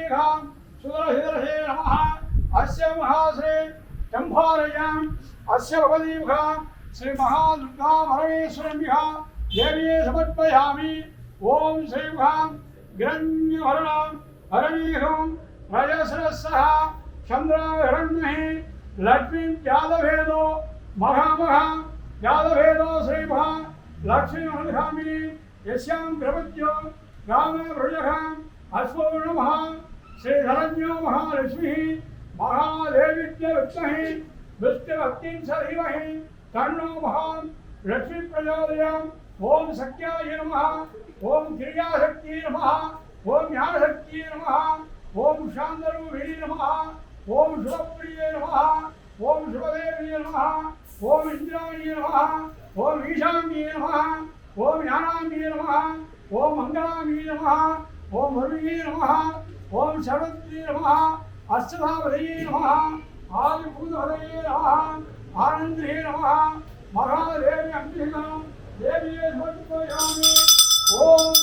श्रीखां सुदर्शे नमः अस्य महाश्री चम्भारयाम् अस्य भगवतीमुखां श्री महादुर्गा परमेश्वरम्बिका देवी समर्पयामि। ओम श्रीमुखां गिरण्यभरणां हरवीहं रजसरसः चन्द्रहिरण्महि लक्ष्मीं जातभेदो महामहां जातभेदो श्रीमुखां लक्ष्मीमनुधामिनी यस्यां प्रपद्यो रामवृजखां अश्वपूर्णमः श्रीधरण्यो महालक्ष्मीः महादेवीत्य विद्महे विष्णुभक्तिं सधीमहि तन्नो महां लक्ष्मी प्रचोदयात्। ओम शक्त्याय नमः ओम क्रियाशक्तिये नमः ओम ज्ञानशक्तिये नमः ओम शान्तरूपिणे नमः ओम शुभप्रिये नमः ओम शुभदेव्ये नमः ओम इन्द्राण्ये नमः ओम ईशान्ये नमः ओम ज्ञानाम्ये नमः ओम मङ्गलाम्ये नमः ओम हरिये नमः ओम सर्वत्रे नमः अष्टधावधये नमः आदिभूतहरये नमः आनन्दये नमः महादेवी अम्बिका देवी समर्पयामि। ओम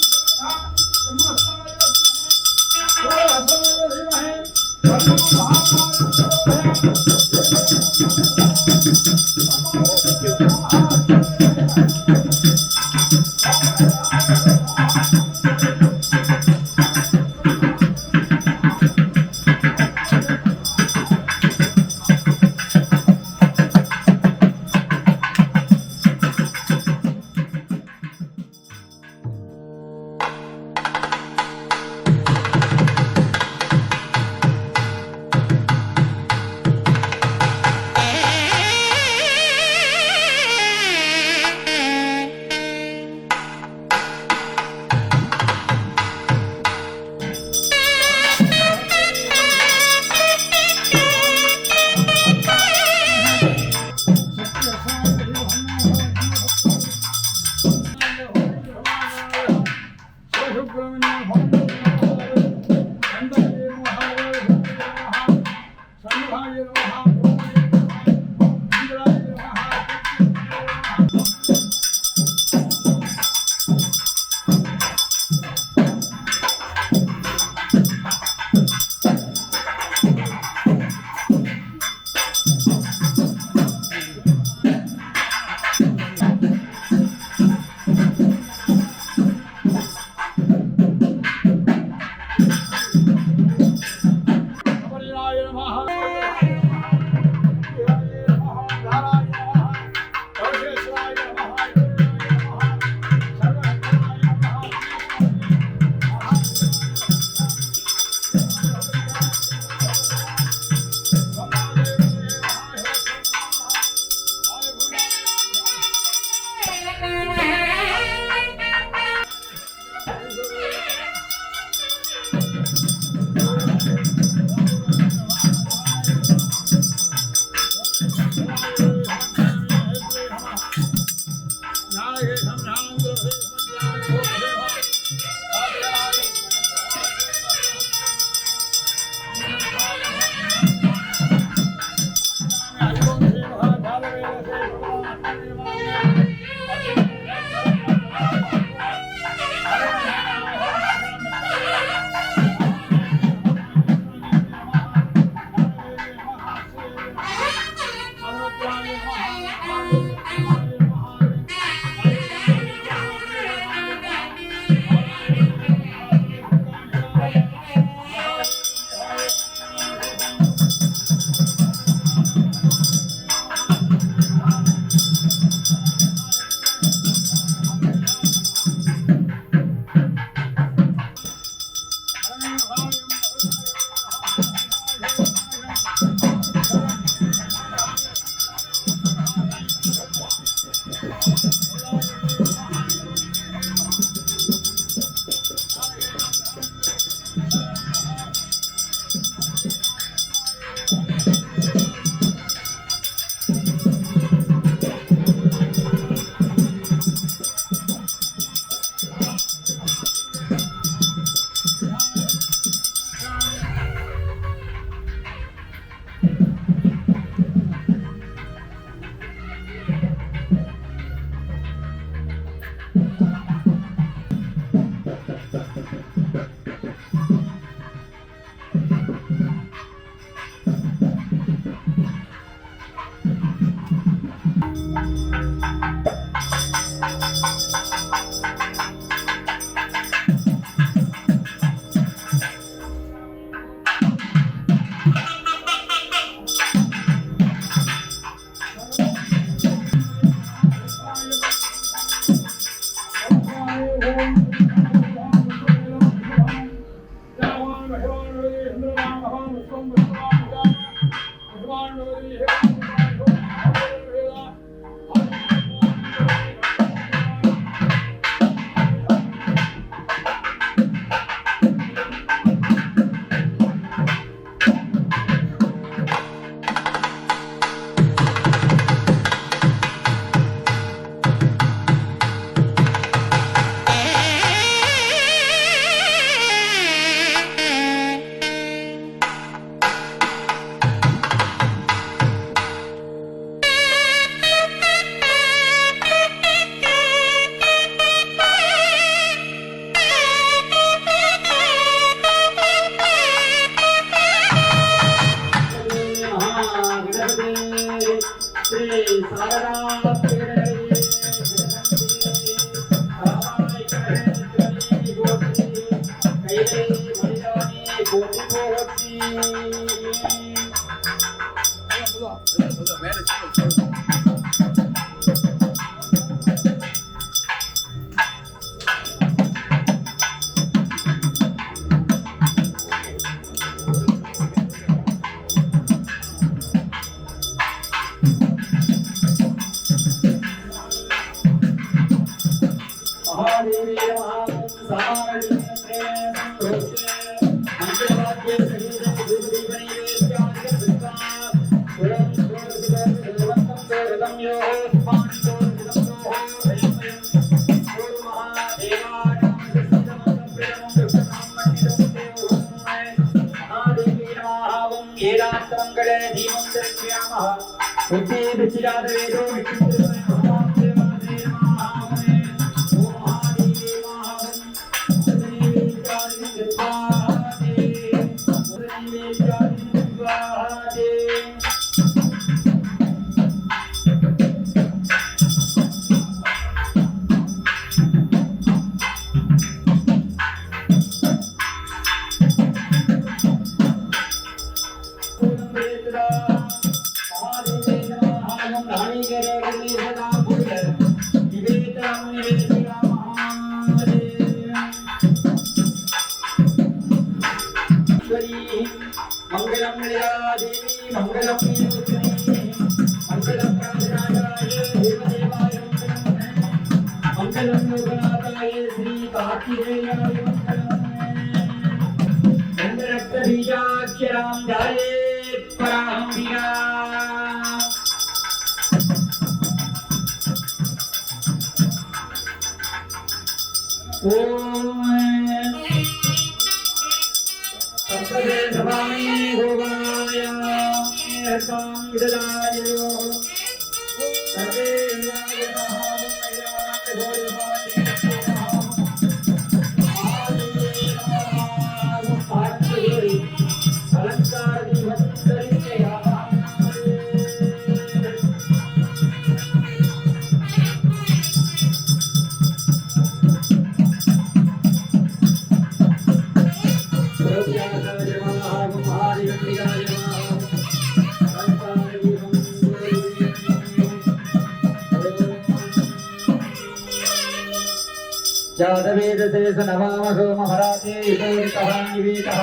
जातवेदशेष नमामसो महराते वितोरितः निवेतः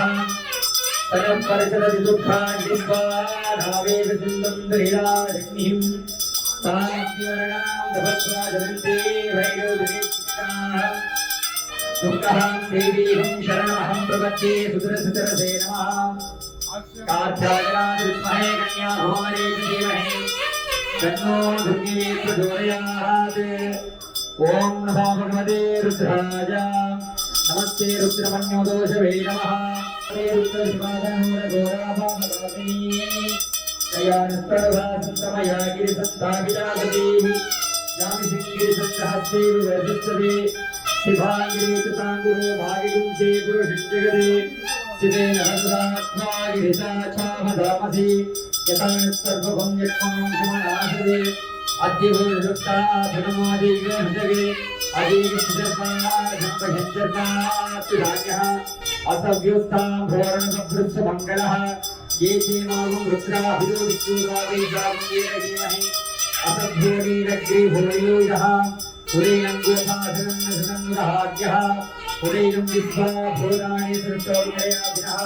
तनः परिसरति दुःखान् दिग्वा धावेद सिन्धुं दहिलाग्निं तान्तिवर्णां तपस्वा जगन्ते भैरवदुरिक्ताः दुःखहां देवीहं शरणमहं प्रपद्ये सुतरसुतरसे नमः कात्यायनाथ विद्महे कन्याकुमारी धीमहि तन्नो दुर्गे प्रचोदयात् ओम नमो भगवते रुद्राय नमस्ते रुद्रमन्यो दोषवे नमः हे रुद्रशिवादनूर घोराभामदासी दयानस्तरभासन्तमया गिरिसन्ताभिरागतीः यामिसिंगिरिसन्तहस्ते विवर्धिष्यते शिभाङ्गिरिकृताङ्गुरो भागिगुंसे पुरुषिञ्जगते चितेन हस्तात्मा गिरिसाच्छामधामसि यथा सर्वभं यक्ष्मां सुमनाशते अद्यभूतृप्ता धनमादिगोहजगे अदीर्घजन्मजन्मह्यञ्जन्मात्युधान्यः असव्युत्थां भोरणसभृत्समङ्गलः ये चेमागुं रुद्राभिरोधिष्ठुरागैजागेरगेमहि असभ्योनीरग्रे भोरियोजः पुरेणं गोपासनं नसनं मुरहाग्यः उदयं विश्वा भूतानि सृष्टोदयाभिनः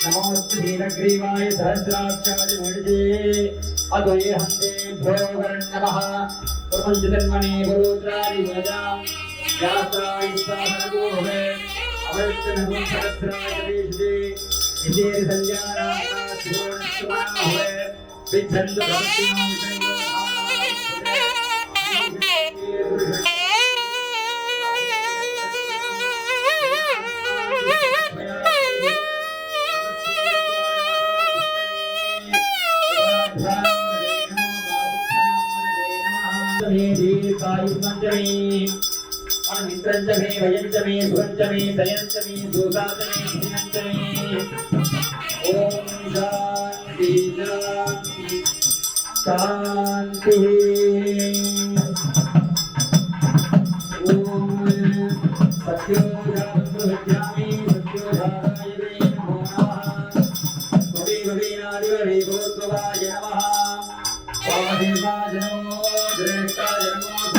नमोऽस्तु नीलग्रीवाय सहस्राक्षाय मूर्ते अद्वये हन्ते भोगरं नमः प्रपञ्चतन्मने गुरुद्रारि वदां यात्राय साधनगोहे अवश्यनगुं सहस्राय देशे इदे संज्ञानाः सुवर्णस्वमाहे विच्छन्द भक्तिनां मित्रंचमे भयंचमे सुरंचमे दयंचमे दूताचमे दिनंचमे ओम शांति शांति ओम सत्योजामि सत्योजाय नमो नमः भवे भवेनादिवरे भूत्वाय नमः वादेवाय नमो द्रेष्टाय नमो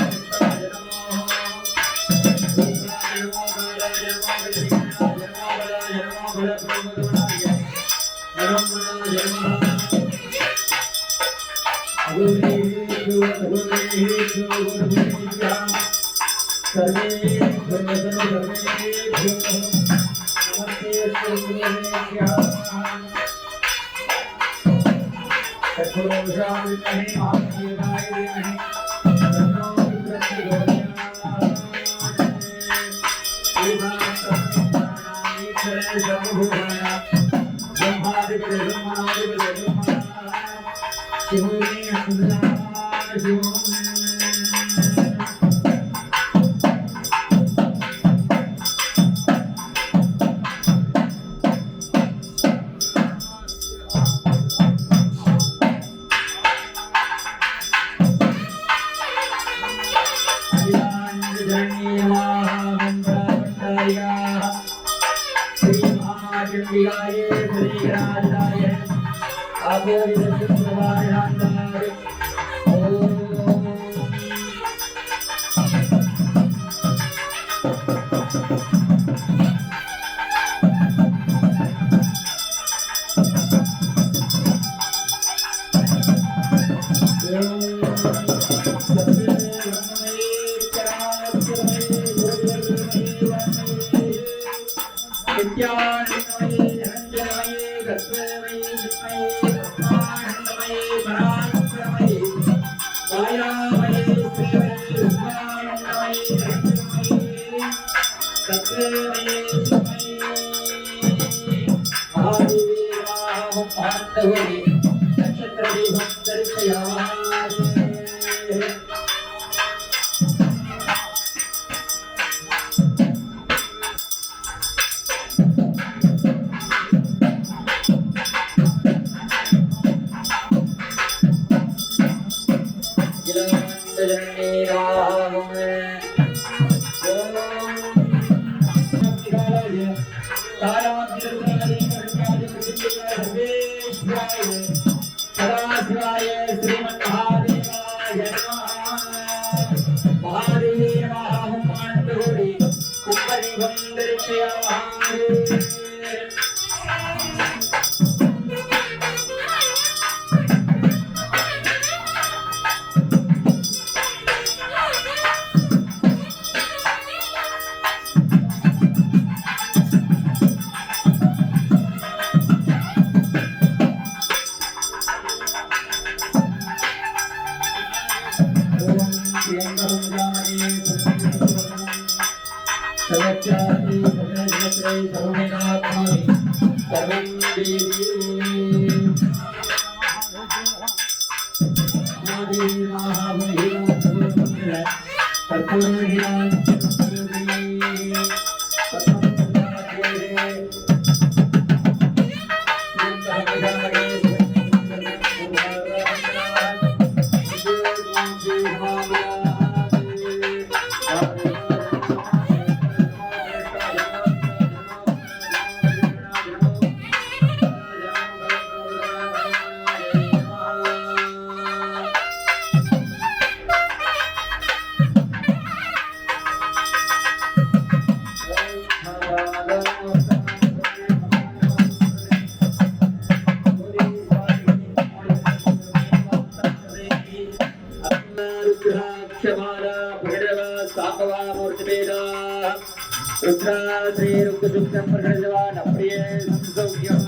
रुद्राश्री रुद्रसुक्तं प्रकटजवान् अप्रिये संसौख्यम्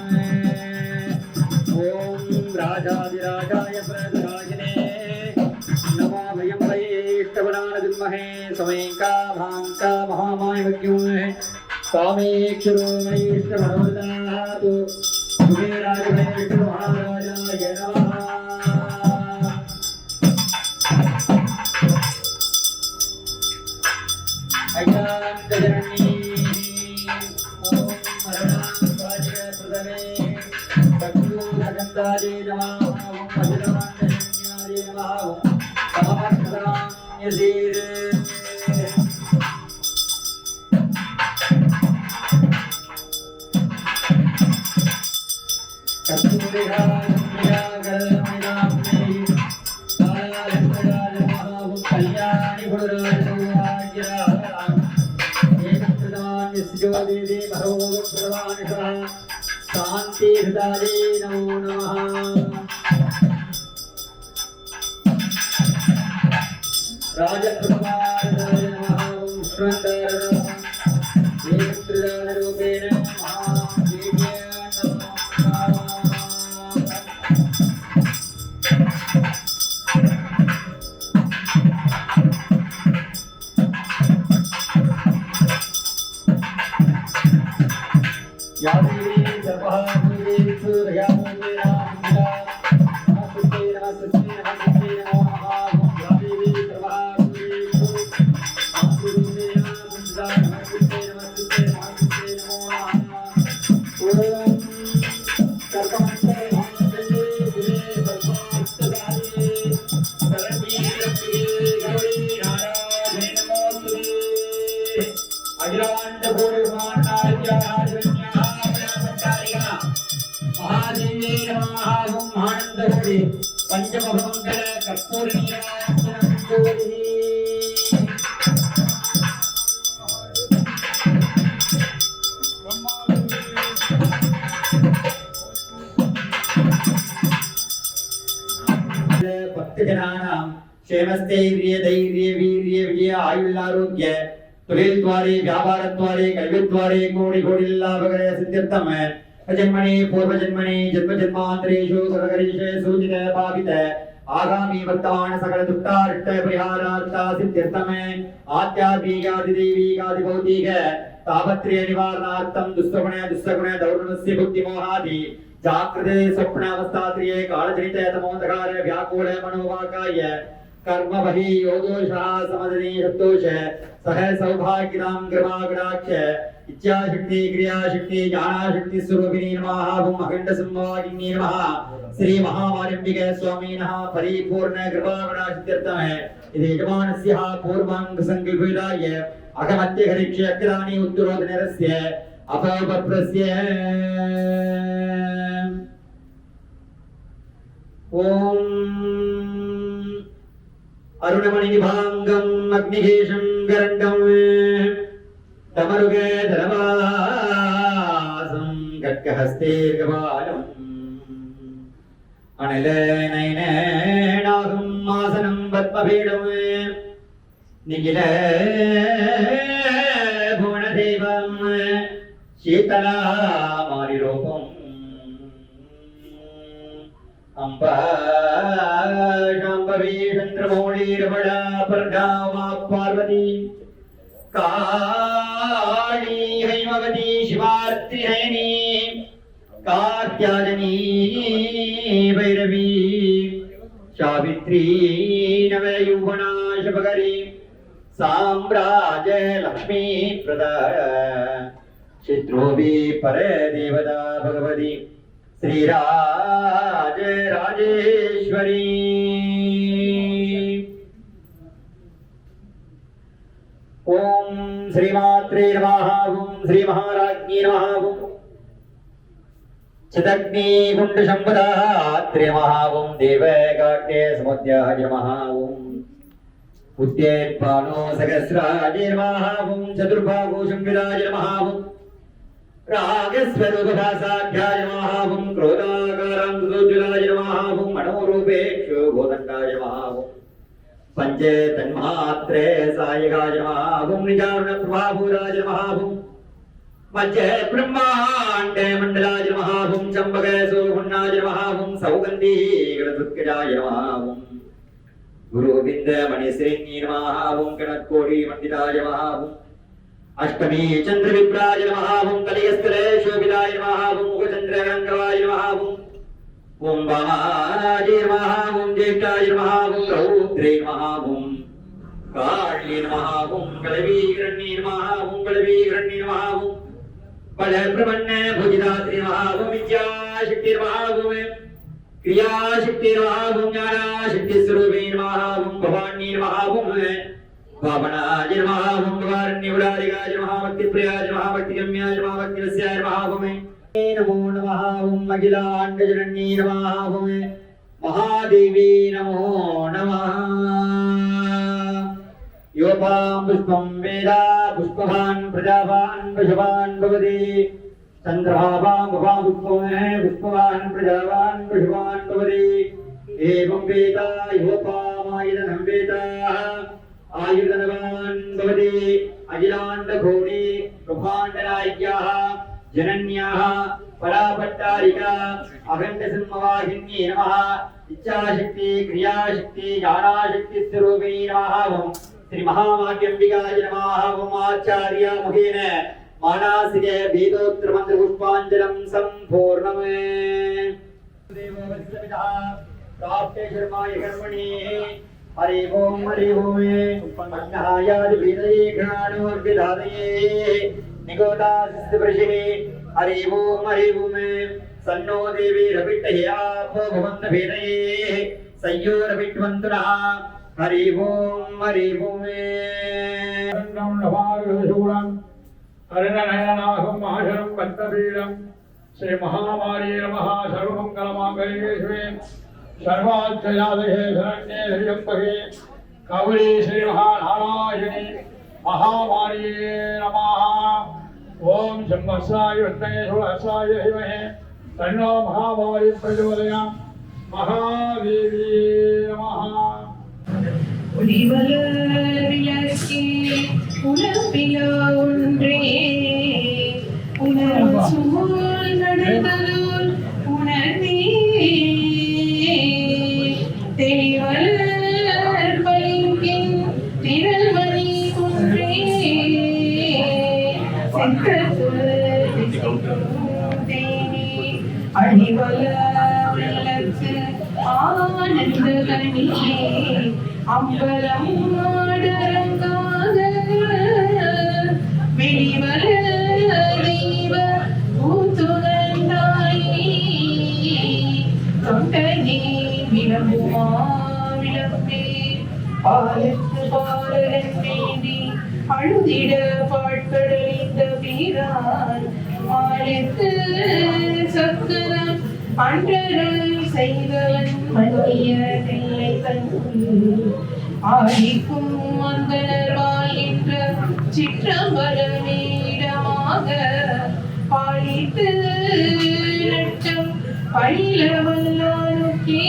ओम राजाधिराजाय प्रदराजिने नमो भयं वैष्णवनाय विद्महे स्वयंका भांका महामाय विद्युमहे कामेक्षरो वैष्णवनोदातु कुबेराज वैष्णव महाराजाय नमः अज्ञानजननी ओम मरणांगाय प्रदमे चक्षुषगन्धाय नमः ओम अजरांजन्याय नमः ओम कामकराण्यधीर शांति हृदय नमो नमः राजप्रभाराय नमः ओम श्रवणदाय रूपेण पंचमभवंकर कर्पूर भक्तजनानां क्षेमस्थैर्य धैर्य वीर्य विजय आयुरारोग्य தொழில் துவாரே வியாபார துவாரே கல்வி துவாரே கோடி கோடி லாபகர சித்தியர்த்தம் जन्मने पूर्व जन्मने जन्म जन्मांतरेषु सर्वकरिषे सूचित पावित आगामी वर्तमान सकल दुष्टारिष्ट परिहारार्था सिद्ध्यर्थमे आध्यात्मिक आदिदैविक आदिभौतिक तापत्रय निवारणार्थं दुष्टगुण दौर्गुणस्य बुद्धिमोहादि जागृते स्वप्न अवस्थात्रिये कालजनित तमोंधकार व्याकुल मनोवाकाय कर्म वही योगोषः समदनी सत्तोष सह सौभाग्यदां कृपाकटाक्ष इच्छा शक्ति क्रिया शक्ति ज्ञान शक्ति स्वरूपिणी नमः ओम अखंड संवादिनी नमः श्री महामारिंबिके स्वामिनः परिपूर्ण कृपाकटाक्षित्यर्थः इति यजमानस्य पूर्वांग संकल्पिताय अगमत्य हरिक्ष अग्राणि उत्तरोदनरस्य अपवप्रस्य ओम अरुणमणिभांगम् अग्निकेशं गरण्डम् तमरुगे धरवासं खड्गहस्तेर्गपालम् अनिलनयनेनागम् आसनं पद्मपीठम् निखिल भुवनदेवम् शीतलामारिरूपम् अम्बा शाम्भवी चन्द्रमौळीरमणा पर्गामा पार्वती काली हैमवती शिवार्तिहैनी कात्यायनी भैरवी सावित्री नवयौवना शुभकरी साम्राज्य लक्ष्मी प्रदा चित्रोभी परदेवता भगवती श्रीराज राजेश्वरी ओम श्रीमात्रे नमः ओम श्री महाराज्ञी नमः ओम चिदग्नि कुंड संपदात्रे नमः ओम देवकाट्ये समुद्याय नमः ओम उद्येत्पानो सहस्राय नमः ओम चतुर्भागो संविदाय नमः ओम रागस्वरूपभासाध्याय नमः ओम क्रोधाकारां सुज्ज्वलाय नमः ओम मनोरूपेक्षु गोदण्डाय नमः ओम पंच तन्मात्रे सायगाय नमः ओम निजारुण प्रभाभूराय नमः ओम मध्य ब्रह्मांडे मंडलाय नमः ओम चंबक सुगुणाय नमः ओम सौगंधी गणदुत्कजाय नमः ओम गुरुविंद मणिश्रेणी नमः ओम गणकोटि मंडिताय नमः ओम अष्टमी चंद्र विप्राय नमः ओम कलियस्त्रे शोभिताय नमः ओम मुखचंद्र गंगवाय नमः ओम वामाय नमः ओम ज्येष्ठाय नमः ओम रौद्रे नमः ओम काल्ये नमः ओम कलवीकरण्ये नमः ओम कलवीकरण्ये नमः ओम बलप्रमन्ने भुजदात्रे नमः ओम विद्याशक्ति नमः ओम क्रियाशक्ति नमः ओम ज्ञानशक्ति स्वरूपे नमः ओम भवानी नमः ओम भावनाय नमः ओम वारण्यवरादिगाय नमः भक्तिप्रियाय नमः भक्तिगम्याय नमः भक्तिरस्याय नमः ओम नमो नमः ओम अखिलाण्डजनन्ये नमः ओम महादेवी नमो नमः योपां पुष्पं वेदा पुष्पवान् प्रजावान् वृषभान् भवति चन्द्रभावां भवां पुष्पवान् प्रजावान् वृषभान् भवति एवं वेदा योपामायुधनं वेदा आयुधनवान् भवति अखिलाण्डघोरी ब्रह्माण्डनायिक्याः जनन्याः परापट्टारिका अखण्डसिंहवाहिन्ये नमः इच्छाशक्ति क्रियाशक्ति ज्ञानाशक्ति स्वरूपे नमः ओम श्री महामाग्यंबिकाय नमः ओम आचार्य मुखेन मानासिके वेदोत्तर मंत्र पुष्पांजलिं संपूर्णम् देवो वत्सविदः प्राप्ते शर्माय कर्मणि हरि ओम अन्नायादि वेदये घ्राणोर्विधादये निगोदासिस्वृषिः हरि ओम सन्नो देवी रविट्टहे आपो भवन्त भेदये संयोरविट्वन्तुनः हरि ओम हरिणनयनाहं महाशरं पद्मपीडं श्री महामारी नमः सर्वमङ्गलमाङ्गल्ये शिवे सर्वार्थसाधके शरण्ये त्र्यम्बके गौरी श्री महानारायणी महामारी नमः ओम शंभस्राय विद्महे सुरहस्राय धीमहि तन्नो महामारी प्रचोदयात् महादेवी नमः விளக்கே உலப்பிலா ஒன்றே உணர்வு சூழ் நடந்ததோர் உணர்வே தெளிவலர் பளிங்கின் திரள்மணி ஒன்றே தேனி அழிவல விளக்கு ஆனந்த கணியே அம்பலம் ஆடரங்காக வெளிவர தெய்வ ஊத்துகண்டாயே தொண்டனே விளம்புமா விளம்பே பாலத்து பாலகன் வேண்டி அழுதிட பாட்கடலிந்த வீரான் ஆளுக்கு சக்கரம் அன்றருள் செய்தவன் மன்னிய தில்லை தன்னுள் ஆடிக்கும் மந்தனர் வாழ்கின்ற சிற்றம்பலமீடமாக பாடித்து நட்டம் பயிலவல்லானுக்கே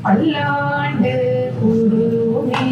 பல்லாண்டு கூடுமே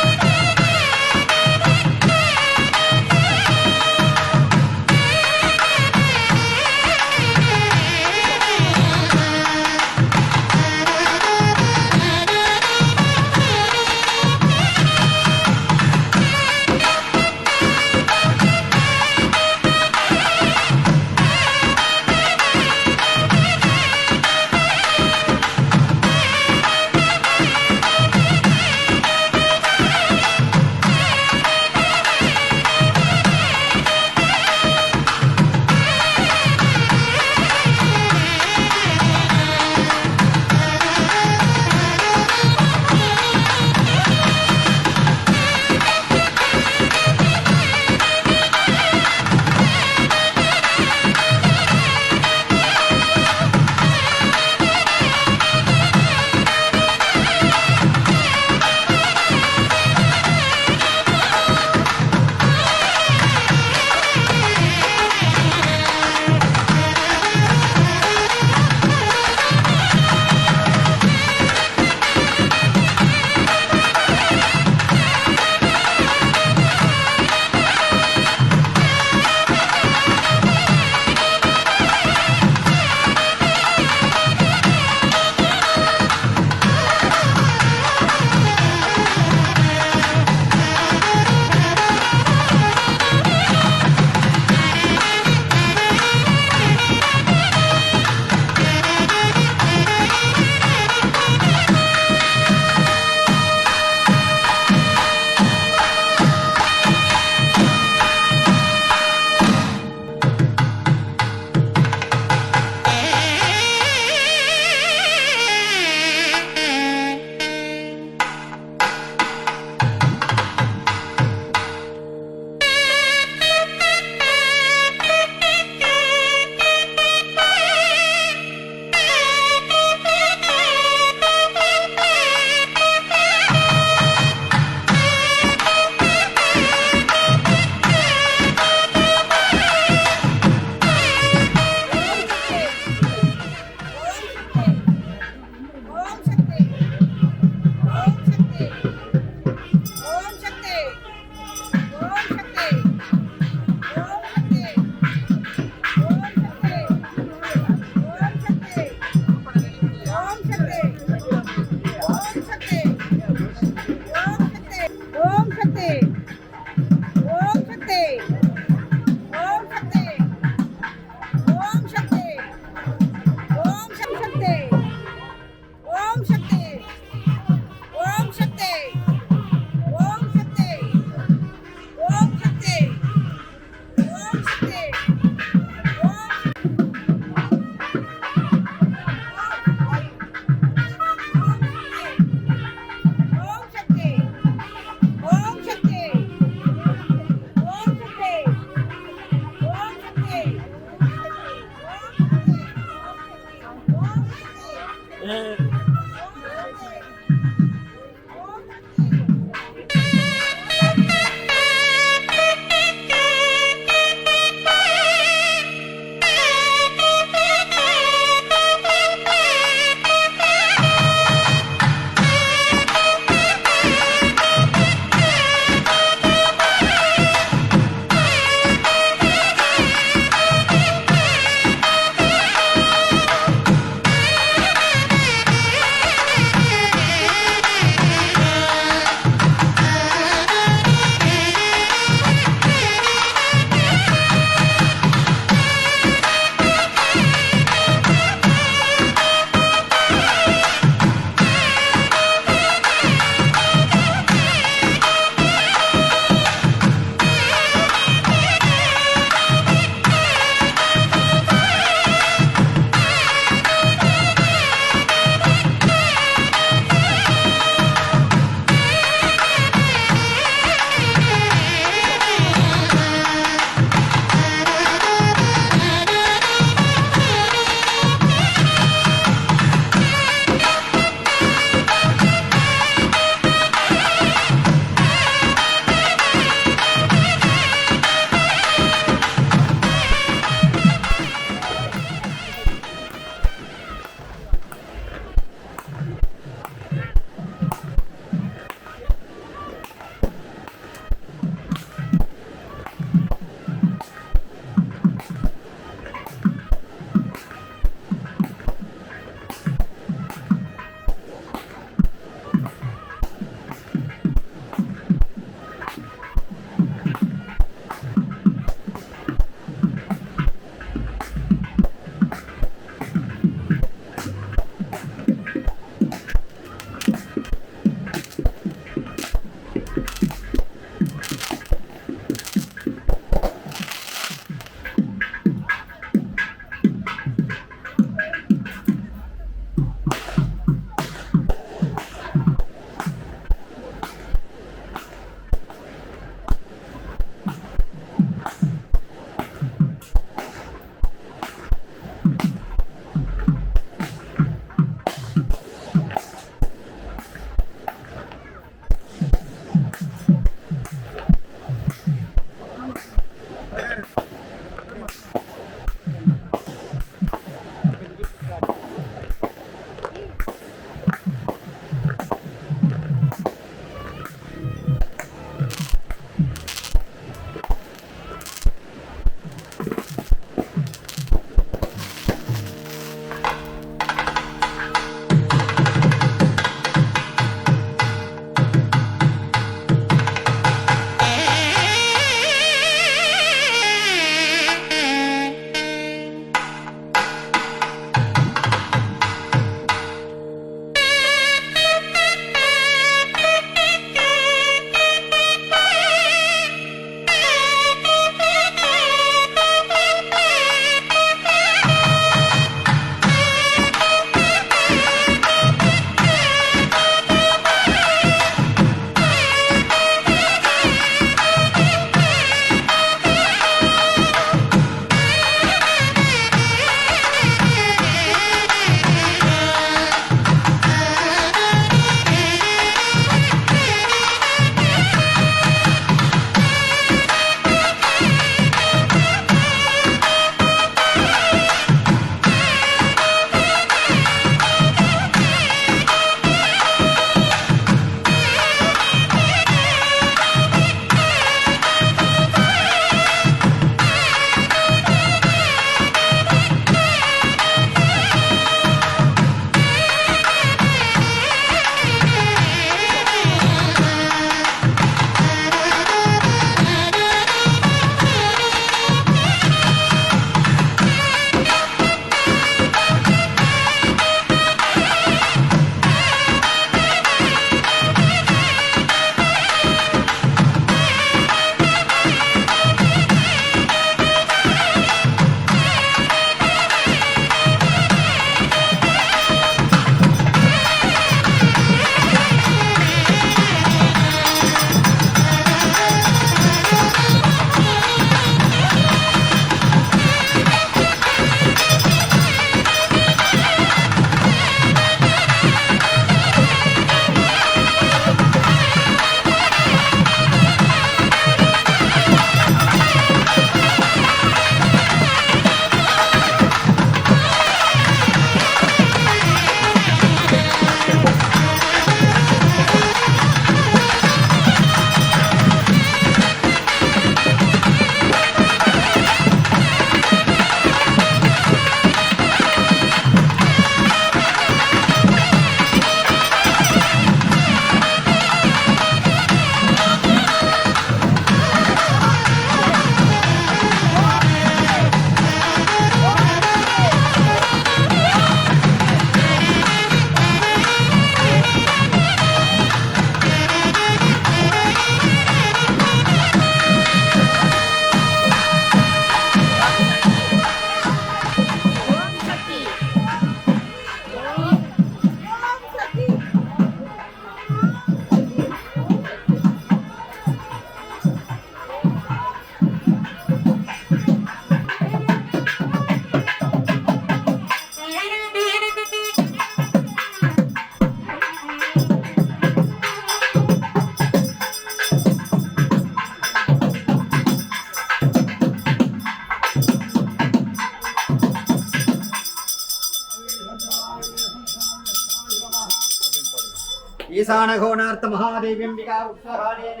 ईशानघोनार्थ महादेव्यंबिका उत्साहानेन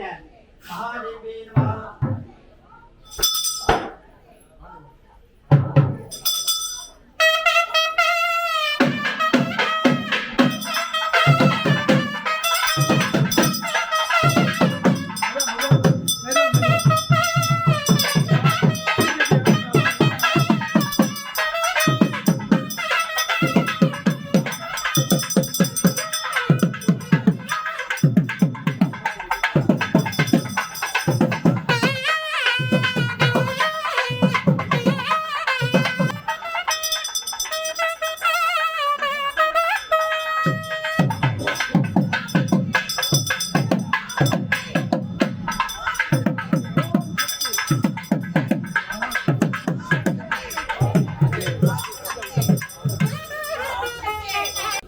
महादेवी नमः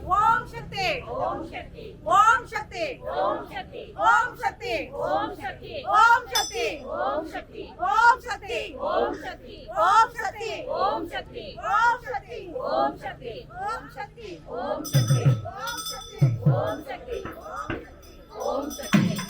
ओम शक्ति ओम शक्ति ओम शक्ति ओम शक्ति ओम शक्ति ओम शक्ति ओम शक्ति ओम शक्ति ओम शक्ति ओम शक्ति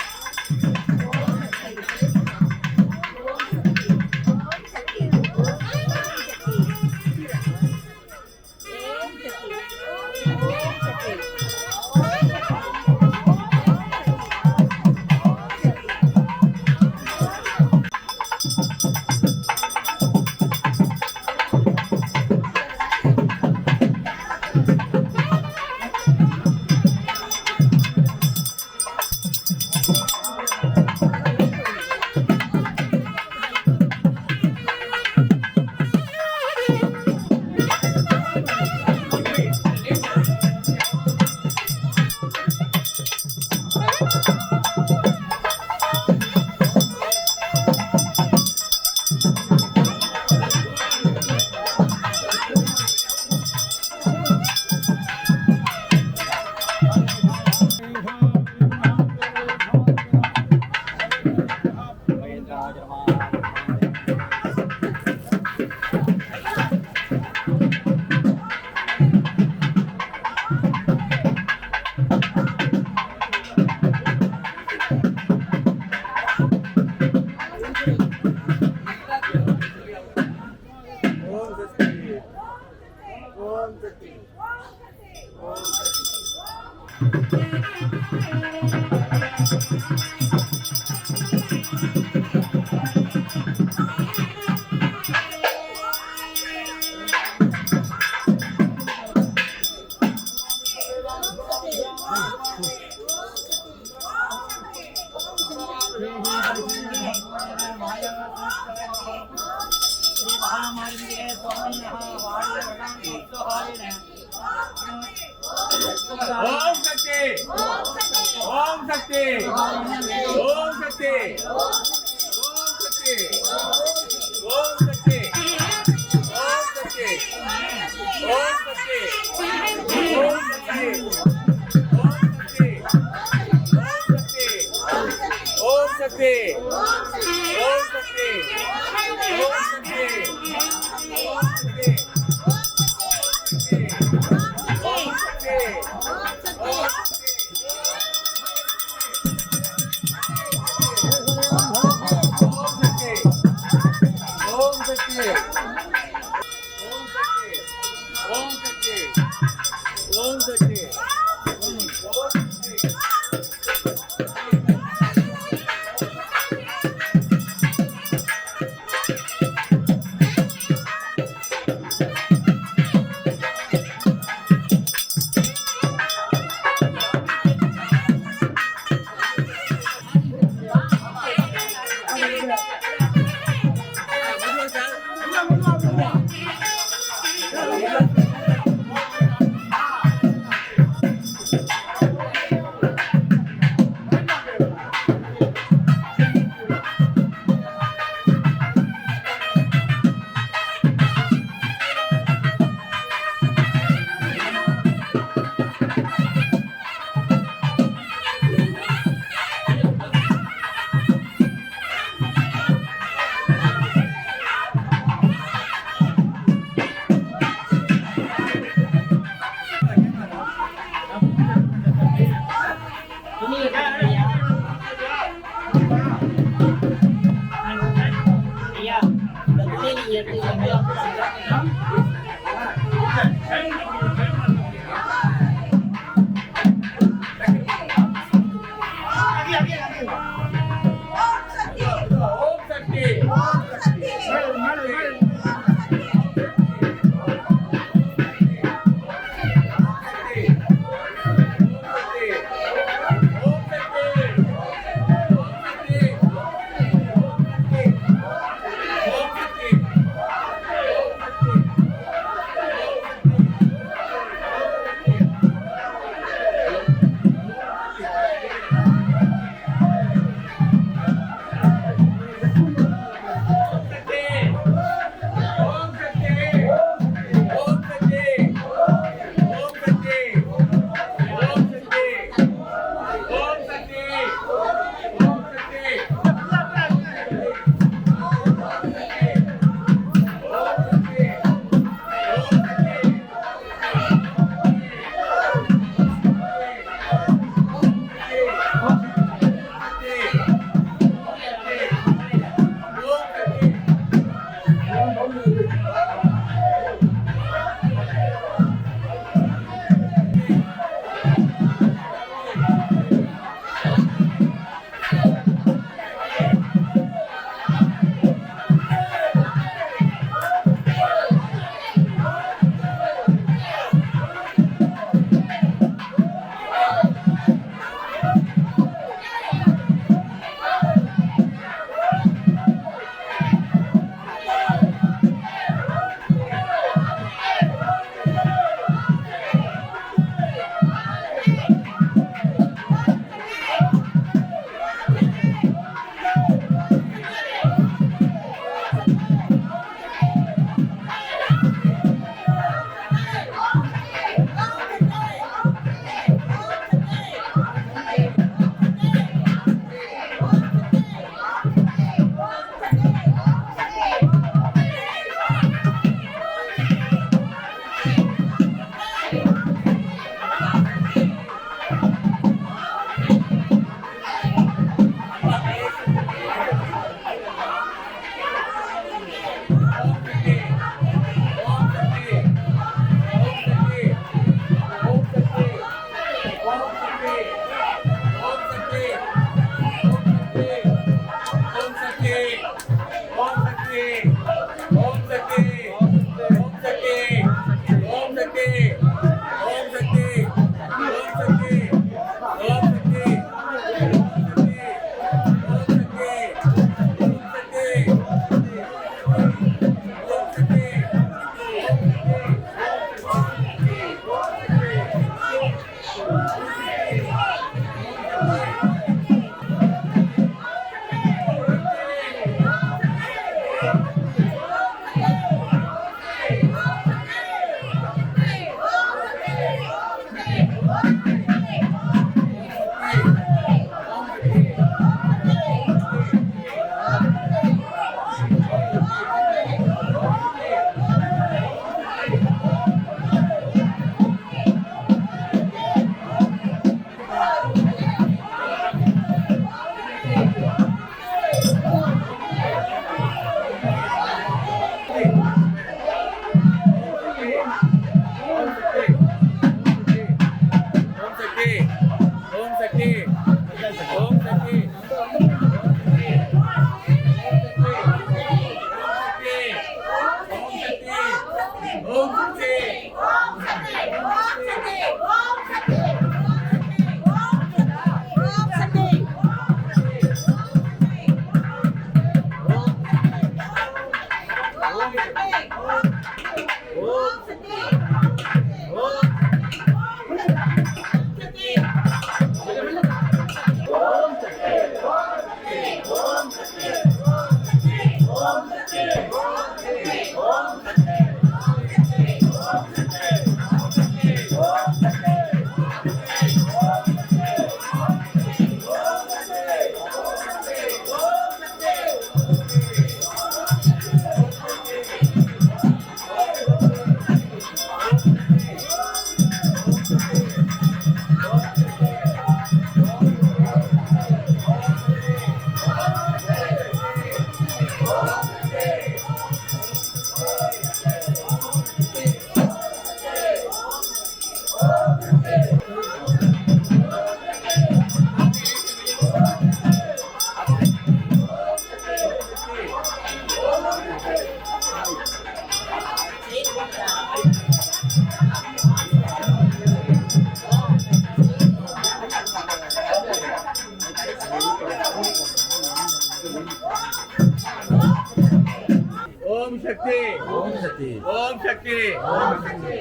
ओम शक्ति ओम शक्ति ओम शक्ति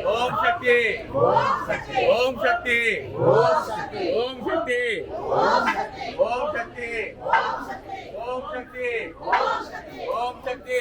ओम शक्ति ओम शक्ति ओम शक्ति ओम शक्ति ओम शक्ति ओम शक्ति ओम शक्ति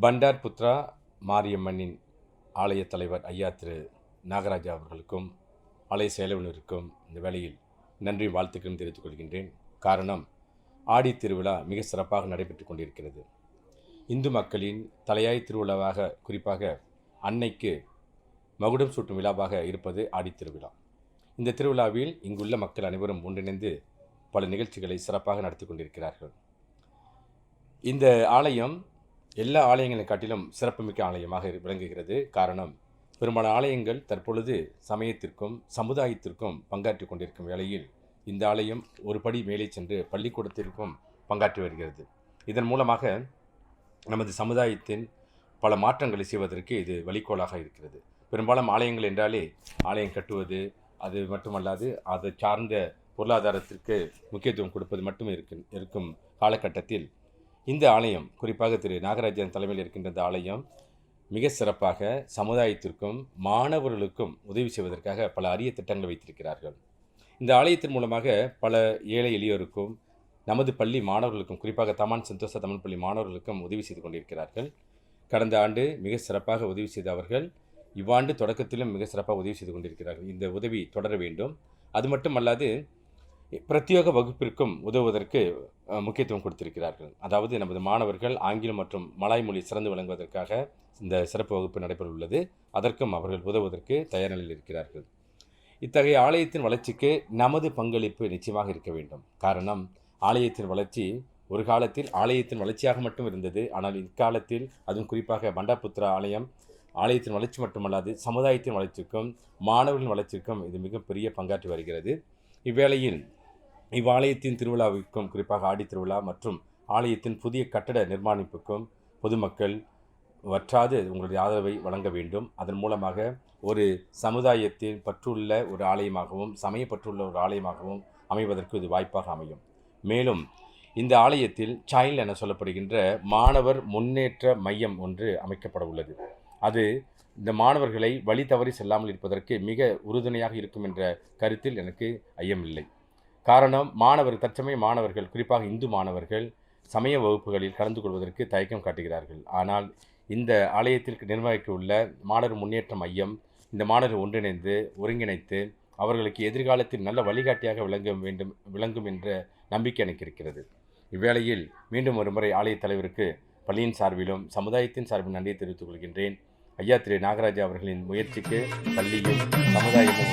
பண்டார் புத்ரா மாரியம்மனின் ஆலய தலைவர் ஐயா திரு நாகராஜா அவர்களுக்கும் ஆலய செயலவனருக்கும் இந்த வேளையில் நன்றி வாழ்த்துக்களும் தெரிவித்துக் கொள்கின்றேன். காரணம், ஆடி திருவிழா மிக சிறப்பாக நடைபெற்று கொண்டிருக்கிறது. இந்து மக்களின் தலையாய் திருவிழாவாக, குறிப்பாக அன்னைக்கு மகுடம் சூட்டும் விழாவாக இருப்பது ஆடி திருவிழா. இந்த திருவிழாவில் இங்குள்ள மக்கள் அனைவரும் ஒன்றிணைந்து பல நிகழ்ச்சிகளை சிறப்பாக நடத்தி கொண்டிருக்கிறார்கள். இந்த ஆலயம் எல்லா ஆலயங்களை காட்டிலும் சிறப்புமிக்க ஆலயமாக விளங்குகிறது. காரணம், பெரும்பாலான ஆலயங்கள் தற்பொழுது சமயத்திற்கும் சமுதாயத்திற்கும் பங்காற்றி கொண்டிருக்கும் வேளையில் இந்த ஆலயம் ஒரு படி மேலே சென்று பள்ளிக்கூடத்திற்கும் பங்காற்றி வருகிறது. இதன் மூலமாக நமது சமுதாயத்தின் பல மாற்றங்களை செய்வதற்கு இது வழிகோலாக இருக்கிறது. பெரும்பாலும் ஆலயங்கள் என்றாலே ஆலயம் கட்டுவது, அது மட்டுமல்லாது அதை சார்ந்த பொருளாதாரத்திற்கு முக்கியத்துவம் கொடுப்பது மட்டுமே இருக்கும் காலகட்டத்தில் இந்த ஆலயம், குறிப்பாக திரு நாகராஜன் தலைமையில் இருக்கின்ற இந்த ஆலயம் மிக சிறப்பாக சமுதாயத்திற்கும் மாணவர்களுக்கும் உதவி செய்வதற்காக பல அரிய திட்டங்களை வைத்திருக்கிறார்கள். இந்த ஆலயத்தின் மூலமாக பல ஏழை எளியோருக்கும் நமது பள்ளி மாணவர்களுக்கும், குறிப்பாக தமான் சந்தோஷ தமிழ் பள்ளி மாணவர்களுக்கும் உதவி செய்து கொண்டிருக்கிறார்கள். கடந்த ஆண்டு மிக சிறப்பாக உதவி செய்த அவர்கள் இவ்வாண்டு தொடக்கத்திலும் மிக சிறப்பாக உதவி செய்து கொண்டிருக்கிறார்கள். இந்த உதவி தொடர வேண்டும். அது மட்டுமல்லாது பிரத்யேக வகுப்பிற்கும் உதவுவதற்கு முக்கியத்துவம் கொடுத்திருக்கிறார்கள். அதாவது நமது மாணவர்கள் ஆங்கிலம் மற்றும் மலாய் மொழி சிறந்து விளங்குவதற்காக இந்த சிறப்பு வகுப்பு நடைபெற உள்ளது. அதற்கும் அவர்கள் உதவுவதற்கு தயார் நிலையில் இருக்கிறார்கள். இத்தகைய ஆலயத்தின் வளர்ச்சிக்கு நமது பங்களிப்பு நிச்சயமாக இருக்க வேண்டும். காரணம், ஆலயத்தின் வளர்ச்சி ஒரு காலத்தில் ஆலயத்தின் வளர்ச்சியாக மட்டும் இருந்தது. ஆனால் இக்காலத்தில், அதுவும் குறிப்பாக பண்டார்புத்ரா ஆலயத்தின் வளர்ச்சி மட்டுமல்லாது சமுதாயத்தின் வளர்ச்சிக்கும் மாணவர்களின் வளர்ச்சிக்கும் இது மிகப்பெரிய பங்காற்றி வருகிறது. இவ்வேளையில் இவ்வாலயத்தின் திருவிழாவிற்கும், குறிப்பாக ஆடி திருவிழா மற்றும் ஆலயத்தின் புதிய கட்டட நிர்மாணிப்புக்கும் பொதுமக்கள் வற்றாது உங்களுடைய ஆதரவை வழங்க வேண்டும். அதன் மூலமாக ஒரு சமுதாயத்தின் பற்றுள்ள ஒரு ஆலயமாகவும் சமயப்பற்றுள்ள ஒரு ஆலயமாகவும் அமைவதற்கு இது வாய்ப்பாக அமையும். மேலும் இந்த ஆலயத்தில் சைல்ட் என சொல்லப்படுகின்ற மாணவர் முன்னேற்ற மையம் ஒன்று அமைக்கப்பட உள்ளது. அது இந்த மாணவர்களை வழி தவறி செல்லாமல் இருப்பதற்கு மிக உறுதுணையாக இருக்கும் என்ற கருத்தில் எனக்கு ஐயமில்லை. காரணம், தற்சமய மாணவர்கள், குறிப்பாக இந்து மாணவர்கள் சமய வகுப்புகளில் கலந்து கொள்வதற்கு தயக்கம் காட்டுகிறார்கள். ஆனால் இந்த ஆலயத்திற்கு நிர்வகிக்க உள்ள மாணவர் முன்னேற்ற மையம் இந்த மாணவர்கள் ஒருங்கிணைத்து அவர்களுக்கு எதிர்காலத்தில் நல்ல வழிகாட்டியாக விளங்கும் என்ற நம்பிக்கை எனக்கு இருக்கிறது. இவ்வேளையில் மீண்டும் ஒரு முறை ஆலய தலைவருக்கு பள்ளியின் சார்பிலும் சமுதாயத்தின் சார்பில் நன்றியை தெரிவித்துக் கொள்கின்றேன். ஐயா திரு நாகராஜா அவர்களின் முயற்சிக்கு பள்ளியும் சமுதாயமும்